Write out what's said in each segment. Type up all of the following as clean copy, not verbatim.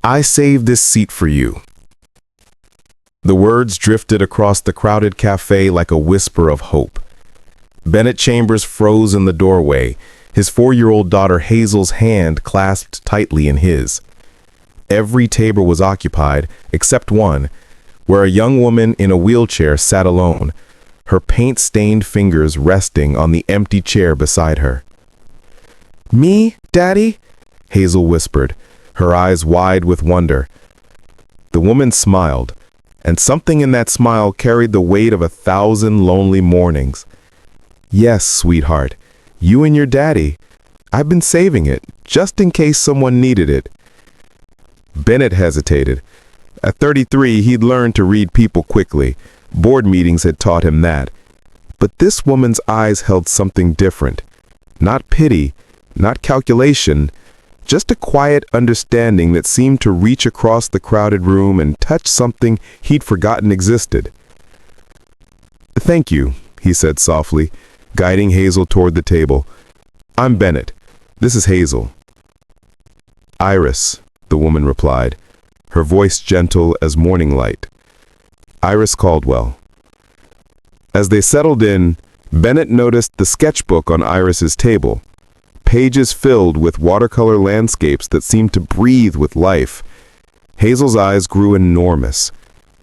I saved this seat for you." The words drifted across the crowded cafe like a whisper of hope. Bennett Chambers froze in the doorway, his 4-year-old daughter Hazel's hand clasped tightly in his. Every table was occupied, except one, where a young woman in a wheelchair sat alone, her paint-stained fingers resting on the empty chair beside her. "Me, Daddy?" Hazel whispered, her eyes wide with wonder. The woman smiled, and something in that smile carried the weight of 1,000 lonely mornings. "Yes, sweetheart, you and your daddy. I've been saving it, just in case someone needed it." Bennett hesitated. At 33, he'd learned to read people quickly. Board meetings had taught him that. But this woman's eyes held something different. Not pity, not calculation, just a quiet understanding that seemed to reach across the crowded room and touch something he'd forgotten existed. "Thank you," he said softly, guiding Hazel toward the table. "I'm Bennett. This is Hazel." "Iris," the woman replied, her voice gentle as morning light. "Iris Caldwell." As they settled in, Bennett noticed the sketchbook on Iris's table, pages filled with watercolor landscapes that seemed to breathe with life. Hazel's eyes grew enormous.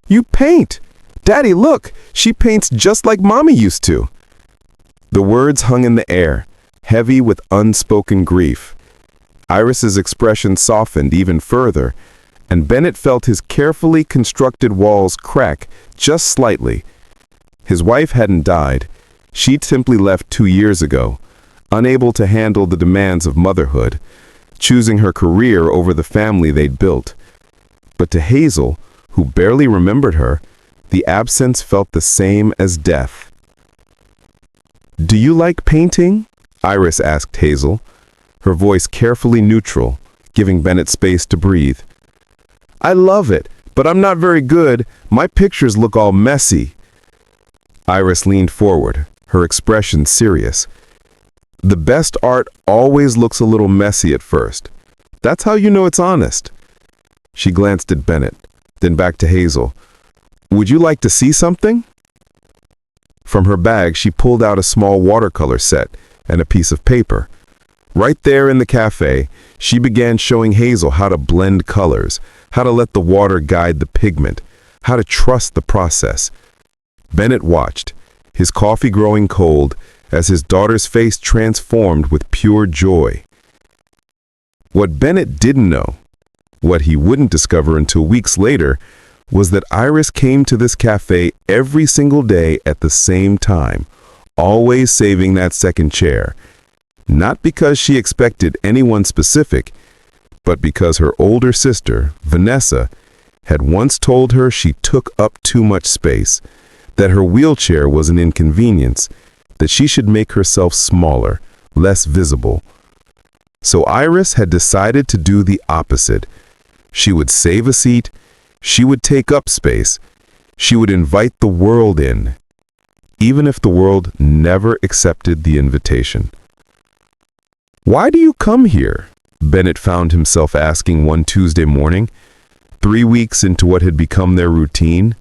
"You paint! Daddy, look! She paints just like Mommy used to!" The words hung in the air, heavy with unspoken grief. Iris's expression softened even further, and Bennett felt his carefully constructed walls crack just slightly. His wife hadn't died. She'd simply left 2 years ago, unable to handle the demands of motherhood, choosing her career over the family they'd built. But to Hazel, who barely remembered her, the absence felt the same as death. "Do you like painting?" Iris asked Hazel, her voice carefully neutral, giving Bennett space to breathe. "I love it, but I'm not very good. My pictures look all messy." Iris leaned forward, her expression serious. "The best art always looks a little messy at first. That's how you know it's honest." She glanced at Bennett, then back to Hazel. "Would you like to see something?" From her bag, she pulled out a small watercolor set and a piece of paper. Right there in the cafe, she began showing Hazel how to blend colors, how to let the water guide the pigment, how to trust the process. Bennett watched, his coffee growing cold, as his daughter's face transformed with pure joy. What Bennett didn't know, what he wouldn't discover until weeks later, was that Iris came to this cafe every single day at the same time, always saving that second chair. Not because she expected anyone specific, but because her older sister, Vanessa, had once told her she took up too much space, that her wheelchair was an inconvenience, that she should make herself smaller, less visible. So Iris had decided to do the opposite. She would save a seat, she would take up space, she would invite the world in, even if the world never accepted the invitation. "Why do you come here?" Bennett found himself asking one Tuesday morning, 3 weeks into what had become their routine.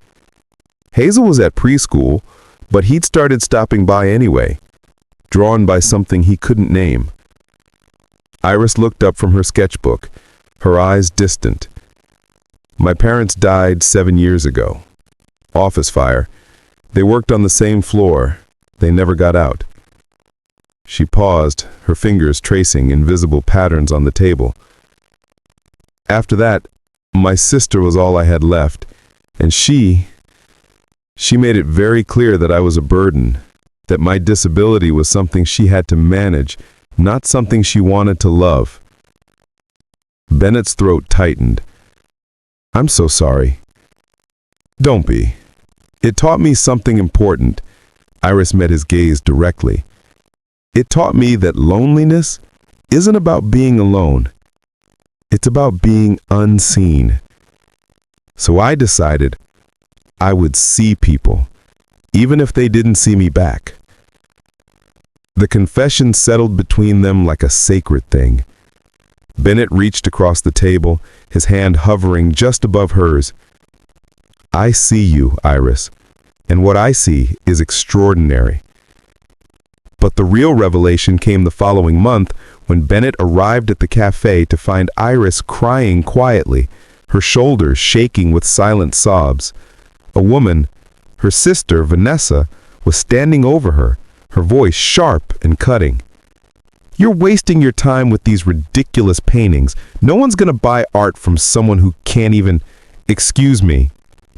Hazel was at preschool, but he'd started stopping by anyway, drawn by something he couldn't name. Iris looked up from her sketchbook, her eyes distant. "My parents died 7 years ago. Office fire. They worked on the same floor. They never got out." She paused, her fingers tracing invisible patterns on the table. "After that, my sister was all I had left, and she made it very clear that I was a burden, that my disability was something she had to manage, not something she wanted to love." Bennett's throat tightened. "I'm so sorry." "Don't be. It taught me something important." Iris met his gaze directly. "It taught me that loneliness isn't about being alone. It's about being unseen." So I decided I would see people, even if they didn't see me back. The confession settled between them like a sacred thing. Bennett reached across the table, his hand hovering just above hers. I see you, Iris, and what I see is extraordinary. But the real revelation came the following month when Bennett arrived at the cafe to find Iris crying quietly, her shoulders shaking with silent sobs. A woman, her sister Vanessa, was standing over her, her voice sharp and cutting. You're wasting your time with these ridiculous paintings. No one's gonna buy art from someone who can't even... Excuse me.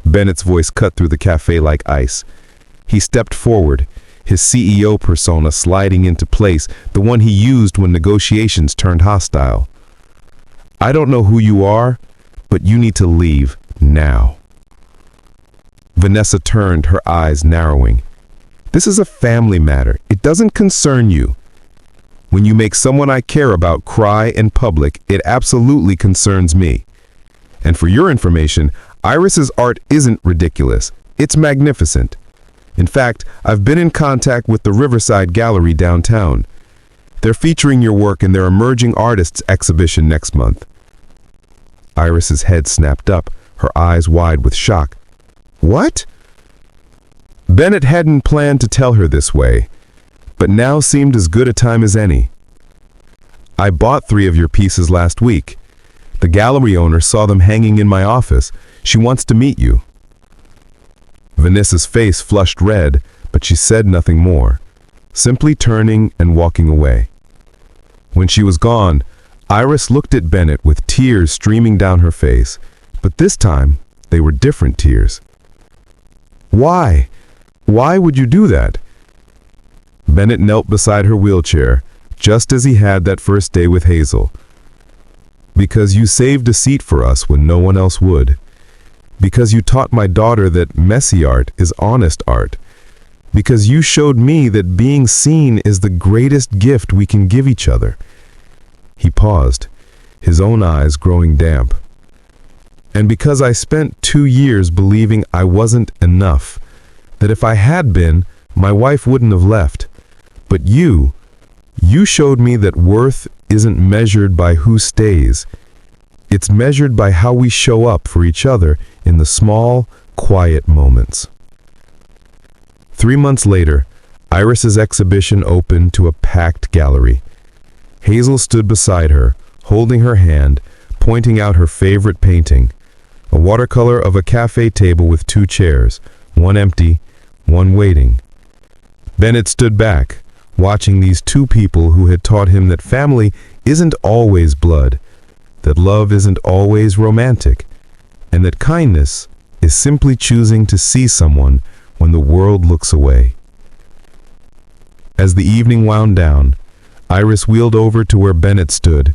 Bennett's voice cut through the cafe like ice. He stepped forward, his CEO persona sliding into place, the one he used when negotiations turned hostile. I don't know who you are, but you need to leave now. Vanessa turned, her eyes narrowing. This is a family matter. It doesn't concern you. When you make someone I care about cry in public, it absolutely concerns me. And for your information, Iris's art isn't ridiculous. It's magnificent. In fact, I've been in contact with the Riverside Gallery downtown. They're featuring your work in their Emerging Artists exhibition next month. Iris's head snapped up, her eyes wide with shock. What? Bennett hadn't planned to tell her this way, but now seemed as good a time as any. I bought 3 of your pieces last week. The gallery owner saw them hanging in my office. She wants to meet you. Vanessa's face flushed red, but she said nothing more, simply turning and walking away. When she was gone, Iris looked at Bennett with tears streaming down her face, but this time they were different tears. Why? Why would you do that? Bennett knelt beside her wheelchair, just as he had that first day with Hazel. Because you saved a seat for us when no one else would. Because you taught my daughter that messy art is honest art. Because you showed me that being seen is the greatest gift we can give each other. He paused, his own eyes growing damp. And because I spent 2 years believing I wasn't enough, that if I had been, my wife wouldn't have left. But you showed me that worth isn't measured by who stays. It's measured by how we show up for each other in the small, quiet moments. 3 months later, Iris's exhibition opened to a packed gallery. Hazel stood beside her, holding her hand, pointing out her favorite painting, a watercolor of a cafe table with 2 chairs, one empty, one waiting. Bennett stood back, watching these 2 people who had taught him that family isn't always blood, that love isn't always romantic, and that kindness is simply choosing to see someone when the world looks away. As the evening wound down, Iris wheeled over to where Bennett stood.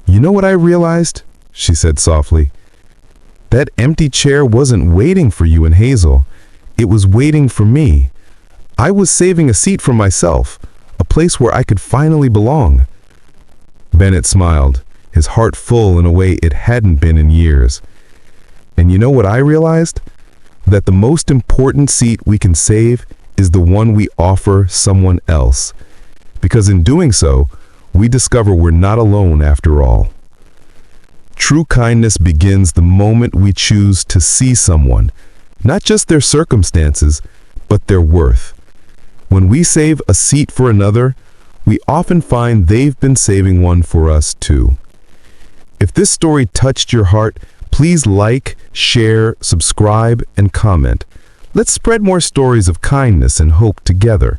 You know what I realized? She said softly. That empty chair wasn't waiting for you and Hazel. It was waiting for me. I was saving a seat for myself, a place where I could finally belong. Bennett smiled, his heart full in a way it hadn't been in years. And you know what I realized? That the most important seat we can save is the one we offer someone else. Because in doing so, we discover we're not alone after all. True kindness begins the moment we choose to see someone, not just their circumstances, but their worth. When we save a seat for another, we often find they've been saving one for us too. If this story touched your heart, please like, share, subscribe, and comment. Let's spread more stories of kindness and hope together.